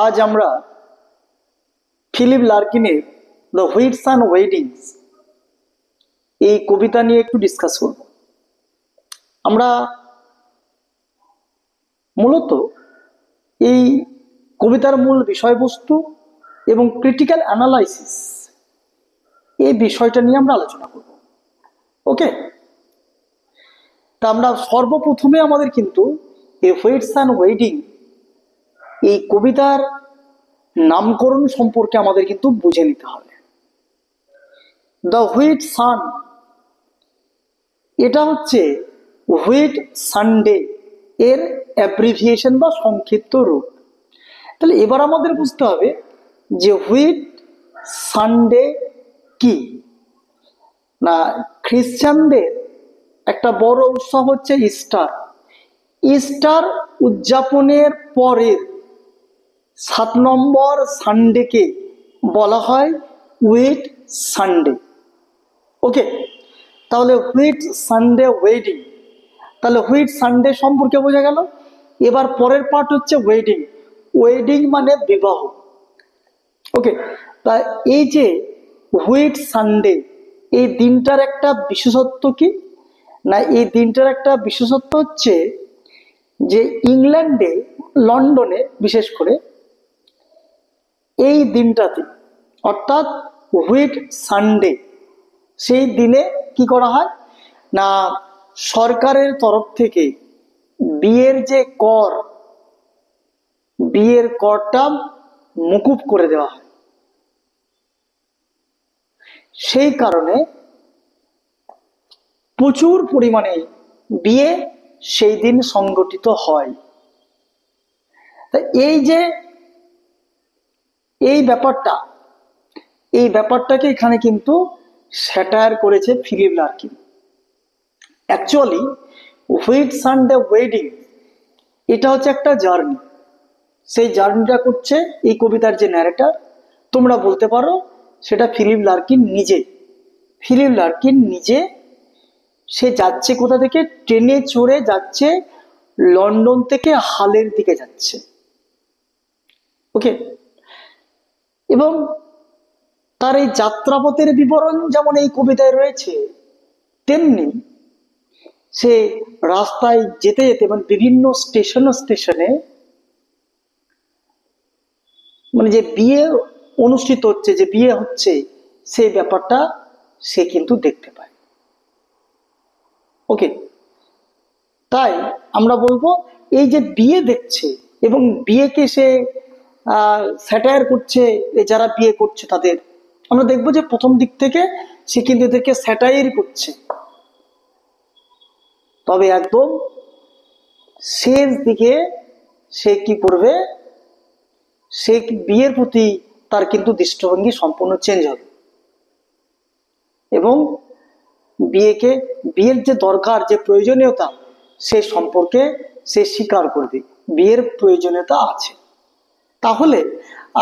আজ আমরা Philip লার্কিনের the হুইটস and weddings এই কবিতা নিয়ে একটু ডিসকাস করব। আমরা মূলত এই কবিতার মূল বিষয়বস্তু এবং ক্রিটিক্যাল অ্যানালাইসিস এই বিষয়টা নিয়ে আমরা আলোচনা করব। ওকে, তা আমরা সর্বপ্রথমে আমাদের কিন্তু এই হুইটস অ্যান্ড ওয়েডিং এই কবিতার নামকরণ সম্পর্কে আমাদের কিন্তু বুঝে নিতে হবে। দ্য হুইট সান, এটা হচ্ছে হুইট সানডে এর অ্যাব্রিভিয়েশন বা সংক্ষিপ্ত রূপ। তাহলে এবার আমাদের বুঝতে হবে যে হুইট সানডে কি না। খ্রিস্টানদের একটা বড় উৎসব হচ্ছে ইস্টার। ইস্টার উদযাপনের পরের 7 নম্বর সানডেকে বলা হয় হুইট সানডে। ওকে, তাহলে হুইট সানডে ওয়েডিং, তাহলে হুইট সানডে সম্পর্কে বোঝা গেল। এবার পরের পার্ট হচ্ছে ওয়েডিং। ওয়েডিং মানে বিবাহ। ওকে, তা এই যে হুইট সানডে এই দিনটার একটা বিশেষত্ব কি না, এই দিনটার একটা বিশেষত্ব হচ্ছে যে ইংল্যান্ডে, লন্ডনে বিশেষ করে এই দিনটাতে অর্থাৎ হুইট সানডে সেই দিনে কি করা হয় না, সরকারের তরফ থেকে বিয়ের যে কর, বিয়ের করটা মকুব করে দেওয়া হয়। সেই কারণে প্রচুর পরিমাণে বিয়ে সেই দিন সংগঠিত হয়। তা এই যে এই ব্যাপারটাকে এখানে কিন্তু স্যাটায়ার করেছে Philip Larkin. Actually whit Sunday wedding এটা হচ্ছে একটা জার্নি। সেই জার্নিটা করছে এই কবিতার যে ন্যারেটর, তোমরা বলতে পারো সেটা ফিলিপ লার্কিন নিজে। ফিলিপ লার্কিন নিজে সে যাচ্ছে কোথা থেকে, ট্রেনে চড়ে যাচ্ছে লন্ডন থেকে হালের দিকে যাচ্ছে। ওকে, এবং তার এই যাত্রাপথের বিবরণ যেমন এই কবিতায় রয়েছে, তেমনি সে রাস্তায় যেতে যেতে মানে বিভিন্ন স্টেশনে মানে যে বিয়ে অনুষ্ঠিত হচ্ছে, যে বিয়ে হচ্ছে সেই ব্যাপারটা সে কিন্তু দেখতে পায়। ওকে, তাই আমরা বলবো এই যে বিয়ে দেখছে এবং বিয়েকে সে স্যাটায়ার করছে, যারা বিয়ে করছে তাদের আমরা দেখবো যে প্রথম দিক থেকে সে কিন্তু এদেরকে স্যাটায়ার করছে, তবে একদম শেষ দিকে সে কি করবে, সে বিয়ের প্রতি তার কিন্তু দৃষ্টিভঙ্গি সম্পূর্ণ চেঞ্জ হবে এবং বিয়ের যে দরকার, যে প্রয়োজনীয়তা সে সম্পর্কে সে স্বীকার করবে, বিয়ের প্রয়োজনীয়তা আছে। তাহলে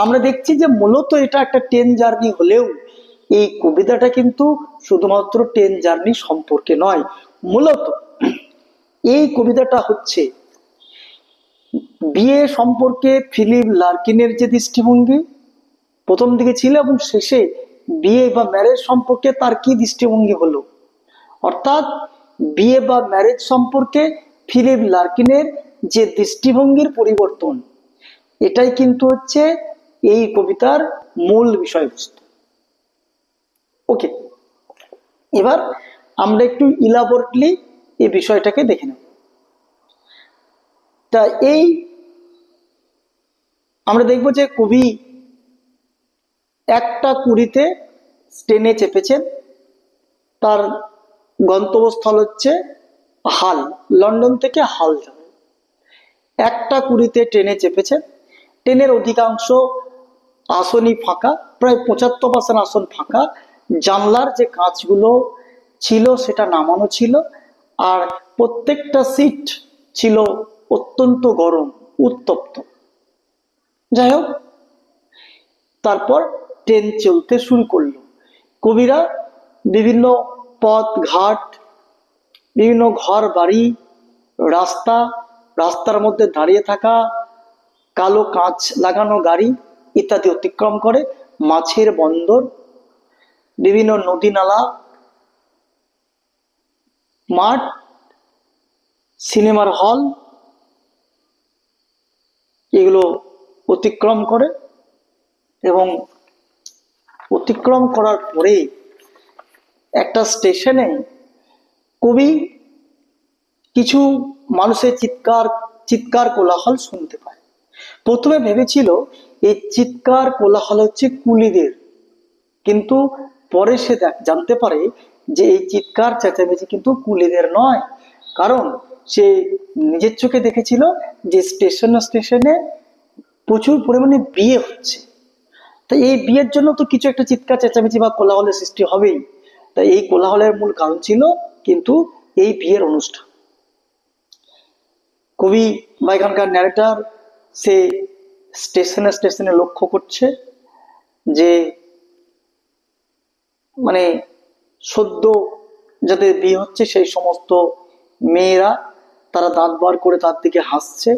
আমরা দেখছি যে মূলত এটা একটা ট্রেন জার্নি হলেও এই কবিতাটা কিন্তু শুধুমাত্র ট্রেন জার্নি সম্পর্কে নয়। মূলত এই কবিতাটা হচ্ছে বিয়ে সম্পর্কে ফিলিপ লার্কিনের যে দৃষ্টিভঙ্গি প্রথম দিকে ছিল এবং শেষে বিয়ে বা ম্যারেজ সম্পর্কে তার কি দৃষ্টিভঙ্গি হলো, অর্থাৎ বিয়ে বা ম্যারেজ সম্পর্কে ফিলিপ লার্কিনের যে দৃষ্টিভঙ্গির পরিবর্তন, এটাই কিন্তু হচ্ছে এই কবিতার মূল বিষয়বস্তু। ওকে, এবার আমরা একটু ইলাবোরেটলি এই বিষয়টাকে দেখে নেব। তা এই আমরা দেখব যে কবি 1:20 ট্রেনে চেপেছেন, তার গন্তব্যস্থল হচ্ছে হাল, লন্ডন থেকে হাল যাবে। 1:20 ট্রেনে চেপেছেন, ট্রেনের অধিকাংশ আসনই ফাঁকা, প্রায় 75% আসন ফাঁকা। জানলার যে কাঁচগুলো ছিল সেটা নামানো ছিল, আর প্রত্যেকটা সিট ছিল অত্যন্ত গরম, উত্তপ্ত। যাই হোক, তারপর ট্রেন চলতে শুরু করলো। কবিরা বিভিন্ন পথ ঘাট, বিভিন্ন ঘর বাড়ি, রাস্তার মধ্যে দাঁড়িয়ে থাকা কালো কাঁচ লাগানো গাড়ি ইত্যাদি অতিক্রম করে, মাছের বন্দর, বিভিন্ন নদী নালা, মাঠ, সিনেমার হল, এগুলো অতিক্রম করে। এবং অতিক্রম করার পরে একটা স্টেশনে কবি কিছু মানুষের চিৎকার চিৎকার কোলাহল শুনতে পায়। প্রথমে ভেবেছিল এই চিৎকার কোলাহল হচ্ছে কুলিদের, কিন্তু পরে সে জানতে পারে যে এই চিৎকার চেঁচামেচি কিন্তু কুলিদের নয়, কারণ সে নিজের চোখে দেখেছিল যে স্টেশনে স্টেশনে প্রচুর পরিমাণে বিয়ে হচ্ছে। তাই এই বিয়ের জন্য তো কিছু একটা চিৎকার চেঁচামেচি বা কোলাহলের সৃষ্টি হবেই। তাই এই কোলাহলের মূল কারণ ছিল কিন্তু এই বিয়ের অনুষ্ঠান। কবি বা এখানকার ন্যারেটর সে স্টেশনে স্টেশনে লক্ষ্য করছে যে মানে সদ্য যাদের বিয়ে হচ্ছে সেই সমস্ত মেয়েরা তারা দাঁত বার করে তার দিকে হাসছে,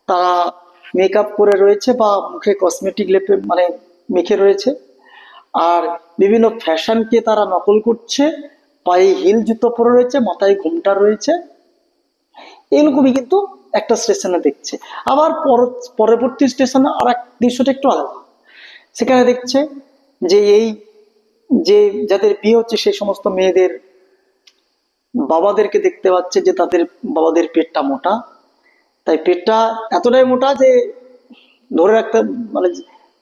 তারা মেকআপ করে রয়েছে বা মুখে কসমেটিক লেপে মানে মেখে রয়েছে, আর বিভিন্ন ফ্যাশনকে তারা নকল করছে, পায়ে হিল জুতো পরে রয়েছে, মাথায় ঘোমটা রয়েছে। এরকমই কিন্তু একটা স্টেশনে দেখছে। আবার পরবর্তী স্টেশনে আর এক দৃশ্যটা একটু আলাদা। সেখানে দেখছে যে এই যে যাদের বিয়ে হচ্ছে সেই সমস্ত মেয়েদের বাবাদেরকে দেখতে পাচ্ছে যে তাদের বাবাদের পেটটা মোটা, তাই পেটটা এতটাই মোটা যে ধরে রাখতে মানে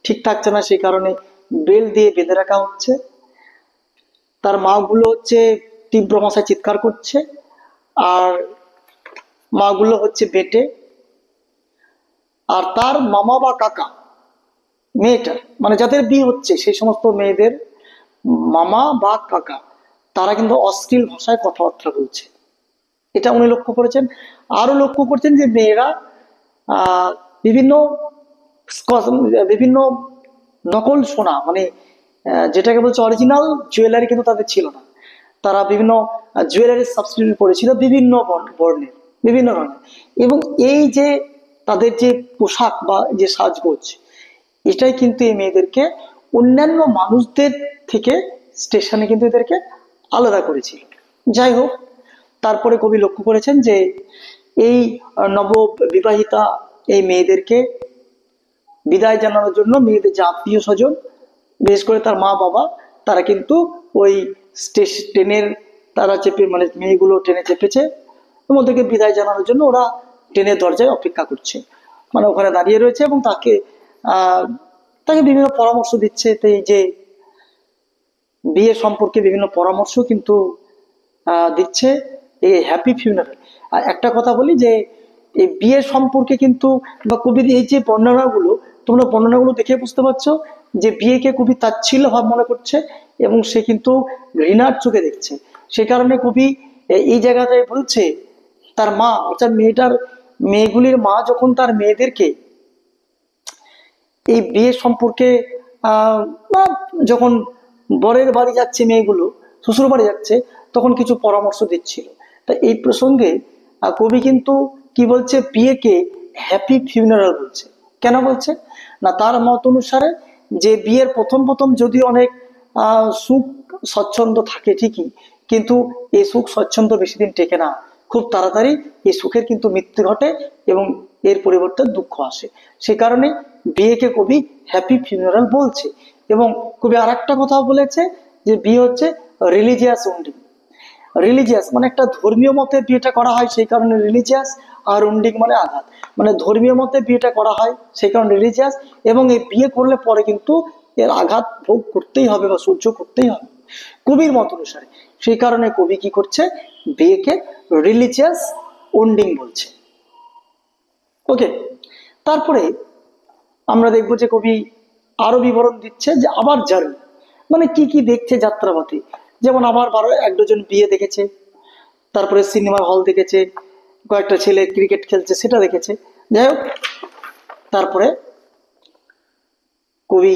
ঠিক থাকছে না, সেই কারণে বেল্ট দিয়ে বেঁধে রাখা হচ্ছে। তার মাগুলো হচ্ছে তীব্র ভাষায় চিৎকার করছে, আর মাগুলো হচ্ছে বেটে। আর তার মামা বা কাকা মেয়েটার মানে যাদের বিয়ে হচ্ছে সেই সমস্ত মেয়েদের মামা বা কাকা তারা কিন্তু অশ্লীল ভাষায় কথাবার্তা বলছে, এটা উনি লক্ষ্য করেছেন। আরো লক্ষ্য করছেন যে মেয়েরা আহ বিভিন্ন বিভিন্ন নকল সোনা মানে যেটাকে বলছে অরিজিনাল জুয়েলারি কিন্তু তাদের ছিল না, তারা বিভিন্ন জুয়েলারি সাবস্টিটিউট করেছিল বিভিন্ন বর্ণের বিভিন্ন রঙের। এবং এই যে তাদের যে পোশাক বা যে সাজগোজ, এটাই কিন্তু এই মেয়েদেরকে অন্যান্য মানুষদের থেকে স্টেশনে কিন্তু এদেরকে আলাদা করেছিল। যাই হোক, তারপরে কবি লক্ষ্য করেছেন যে এই নব বিবাহিতা এই মেয়েদেরকে বিদায় জানানোর জন্য মেয়েদের যে আত্মীয় স্বজন, বিশেষ করে তার মা বাবা, তারা কিন্তু ওই ট্রেনের তারা চেপে মানে মেয়েগুলো ট্রেনে চেপেছে এবং ওদেরকে বিদায় জানানোর জন্য ওরা ট্রেনের দরজায় অপেক্ষা করছে, মানে ওখানে দাঁড়িয়ে রয়েছে এবং তাকে তাকে বিভিন্ন পরামর্শ দিচ্ছে। তো এই যে বিয়ে সম্পর্কে বিভিন্ন পরামর্শ কিন্তু দিচ্ছে এই হ্যাপি ফিউনারাল। আর একটা কথা বলি যে এই বিয়ে সম্পর্কে কিন্তু বা কবির এই যে বর্ণনাগুলো, তোমরা বর্ণনাগুলো দেখে বুঝতে পারছো যে বিয়েকে কবি তাচ্ছিল্য ভাব মনে করছে এবং সে কিন্তু ঘৃণার চোখে দেখছে। সে কারণে কবি এই জায়গাটায় বলছে তার মা অর্থাৎ মেয়েগুলির মা যখন তার মেয়েদেরকে এই বিয়ে সম্পর্কে বা যখন বরের বাড়ি যাচ্ছে মেয়েগুলো শ্বশুর বাড়ি যাচ্ছে তখন কিছু পরামর্শ দিচ্ছিল। তা এই প্রসঙ্গে কবি কিন্তু কি বলছে, বিয়েকে হ্যাপি ফিউনারাল বলছে। কেন বলছে না, তার মত অনুসারে যে বিয়ের প্রথম প্রথম যদি অনেক সুখ স্বচ্ছন্দ থাকে ঠিকই, কিন্তু এই সুখ স্বচ্ছন্দ বেশি দিন টেকে না, খুব তাড়াতাড়ি এই সুখের কিন্তু মৃত্যু ঘটে এবং এর পরিবর্তে দুঃখ আসে। সে কারণে বিয়েকে কবি হ্যাপি ফিউনারাল বলছে। এবং কবি আর একটা কথা বলেছে যে বিয়ে হচ্ছে রিলিজিয়াস উন্ডিং। রিলিজিয়াস মানে একটা ধর্মীয় মতে বিয়েটা করা হয় সেই কারণে রিলিজিয়াস, আর উন্ডিং মানে আঘাত, মানে ধর্মীয় মতে বিয়েটা করা হয় সেই কারণে রিলিজিয়াস, এবং এই বিয়ে করলে পরে কিন্তু এর আঘাত ভোগ করতেই হবে বা সহ্য করতেই হবে কবির মত অনুসারে। সেই কারণে কবি কি করছে, বিয়েকে রিলিজিয়াস উন্ডিং বলছে। ওকে, তারপরে আমরা দেখবো যে কবি আরো বিবরণ দিচ্ছে যে আবার জার্নি মানে কি কি দেখছে যাত্রাপথে, যেমন আবার 12-1 বিয়ে দেখেছে, তারপরে সিনেমা হল দেখেছে, কয়েকটা ছেলে ক্রিকেট খেলছে সেটা দেখেছে। যাই হোক, তারপরে কবি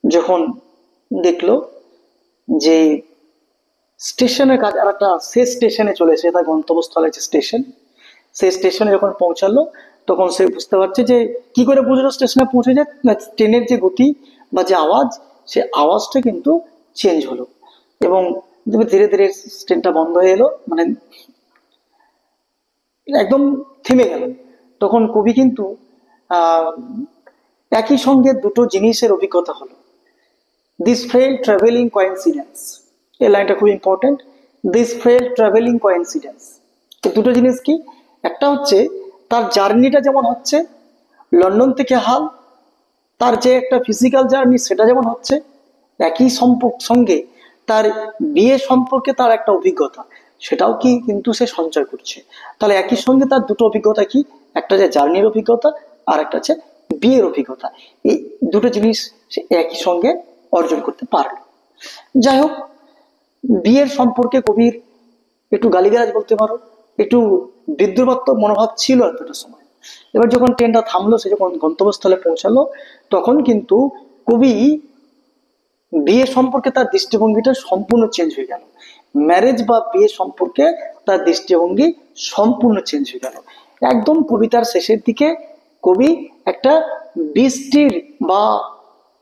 যখন দেখলো যে স্টেশনের কাজ আর একটা শেষ স্টেশনে চলেছে, তার গন্তব্যস্থলে যে স্টেশন, সেই স্টেশনে যখন পৌঁছালো তখন সে বুঝতে পারছে যে কি করে বুঝলো স্টেশনে পৌঁছে যায়, না ট্রেনের যে গতি বা যে আওয়াজ, সে আওয়াজটা কিন্তু চেঞ্জ হলো এবং ধীরে ধীরে ট্রেনটা বন্ধ হয়ে এলো, মানে একদম থেমে গেল। তখন কবি কিন্তু আহ একই সঙ্গে দুটো জিনিসের অভিজ্ঞতা হলো। দিস ফেল ট্রাভেলিং কোইন্সিডেন্স, এই লাইনটা খুব important. This fail travelling coincidence, দুটো জিনিস কি, একটা হচ্ছে তার জার্নিটা যেমন হচ্ছে লন্ডন থেকে হাল, তার যে একটা ফিজিক্যাল জার্নি সেটা যেমন হচ্ছে, একই সঙ্গে তার বিয়ে সম্পর্কে তার একটা অভিজ্ঞতা সেটাও কি কিন্তু সে সঞ্চয় করছে। তাহলে একই সঙ্গে তার দুটো অভিজ্ঞতা কি, একটা যে জার্নির অভিজ্ঞতা আর একটা হচ্ছে বিয়ের অভিজ্ঞতা, এই দুটো জিনিস সে একই সঙ্গে অর্জন করতে পারলো। যাই হোক, বিয়ের সম্পর্কে কবির একটু গালিগালাজ বলতে পারো, একটু বিদ্রুপাত্মক মনোভাব ছিল এতটা সময়। এবার যখন ট্রেনটা থামলো, সে যখন গন্তব্যস্থলে পৌঁছালো, তখন কিন্তু কবি বিয়ে সম্পর্কে তার দৃষ্টিভঙ্গিটা সম্পূর্ণ চেঞ্জ হয়ে গেল। ম্যারেজ বা বিয়ে সম্পর্কে তার দৃষ্টিভঙ্গি সম্পূর্ণ চেঞ্জ হয়ে গেল। একদম কবিতার শেষের দিকে কবি একটা বৃষ্টির বা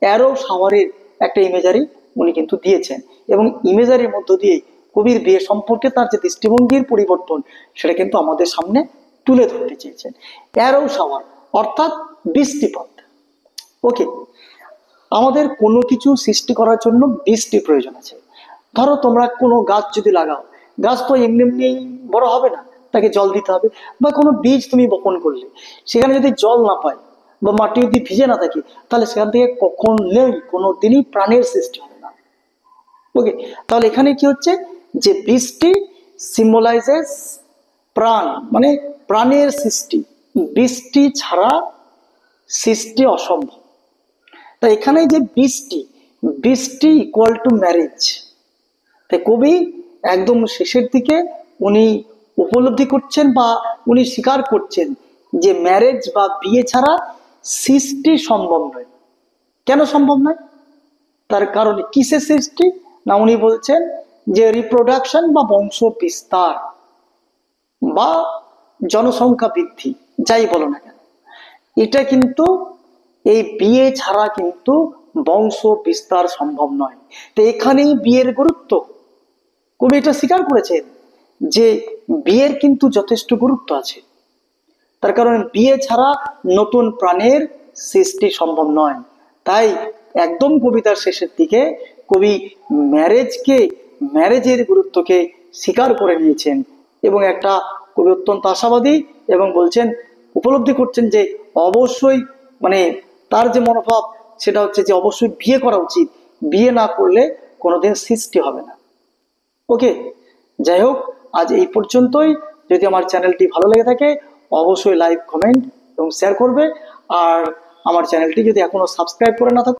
অ্যারো শাওয়ারের একটা ইমেজারি উনি কিন্তু দিয়েছেন, এবং ইমেজারির মধ্য দিয়ে কবির বিয়ে সম্পর্কে তার যে দৃষ্টিভঙ্গির পরিবর্তন সেটা কিন্তু আমাদের সামনে তুলে ধরতে চেয়েছেন। অ্যারো শাওয়ার অর্থাৎ বৃষ্টিপাত। ওকে, আমাদের কোনো কিছু সৃষ্টি করার জন্য বৃষ্টি প্রয়োজন আছে। ধরো তোমরা কোনো গাছ যদি লাগাও, গাছ তো এমনি এমনি বড় হবে না, তাকে জল দিতে হবে। বা কোনো বীজ তুমি বপন করলে, সেখানে যদি জল না পায় বা মাটি যদি ভিজে না থাকে, তাহলে সেখান থেকে কখনোই কোনো দিনই প্রাণের সৃষ্টি হবে না। ওকে, তাহলে এখানে কি হচ্ছে, যে বৃষ্টি সিম্বলাইজেস প্রাণ, মানে প্রাণের সৃষ্টি। বৃষ্টি ছাড়া সৃষ্টি অসম্ভব। তাই এখানে যে বৃষ্টি, বৃষ্টি ইকুয়াল টু ম্যারেজ। তাই কবি একদম শেষের দিকে উনি উপলব্ধি করছেন বা উনি স্বীকার করছেন যে ম্যারেজ বা বিয়ে ছাড়া সৃষ্টি সম্ভব নয়। কেন সম্ভব নয়? তার কারণ কিসের সৃষ্টি, না উনি বলছেন যে রিপ্রোডাকশন বা বংশ বিস্তার বা জনসংখ্যা বৃদ্ধি, যাই বলো না কেন, এটা কিন্তু এই বিয়ে ছাড়া কিন্তু বংশ বিস্তার সম্ভব নয়। তো এখানেই বিয়ের গুরুত্ব। কবি এটা স্বীকার করেছেন যে বিয়ের কিন্তু যথেষ্ট গুরুত্ব আছে। তার কারণ বিয়ে ছাড়া নতুন প্রাণের সৃষ্টি সম্ভব নয়। তাই একদম কবিতার শেষের দিকে কবি ম্যারেজের গুরুত্বকে স্বীকার করে নিয়েছেন, এবং একটা কবি অত্যন্ত আশাবাদী এবং বলছেন, উপলব্ধি করছেন যে অবশ্যই, মানে তার যে মনোভাব সেটা হচ্ছে যে অবশ্যই বিয়ে করা উচিত, বিয়ে না করলে কোনোদিন সৃষ্টি হবে না। ওকে, যাই হোক, আজ এই পর্যন্তই। যদি আমার চ্যানেলটি ভালো লেগে থাকে অবশ্যই লাইক, কমেন্ট এবং শেয়ার করবে। আর আমার চ্যানেলটি যদি এখনো সাবস্ক্রাইব করে না থাকো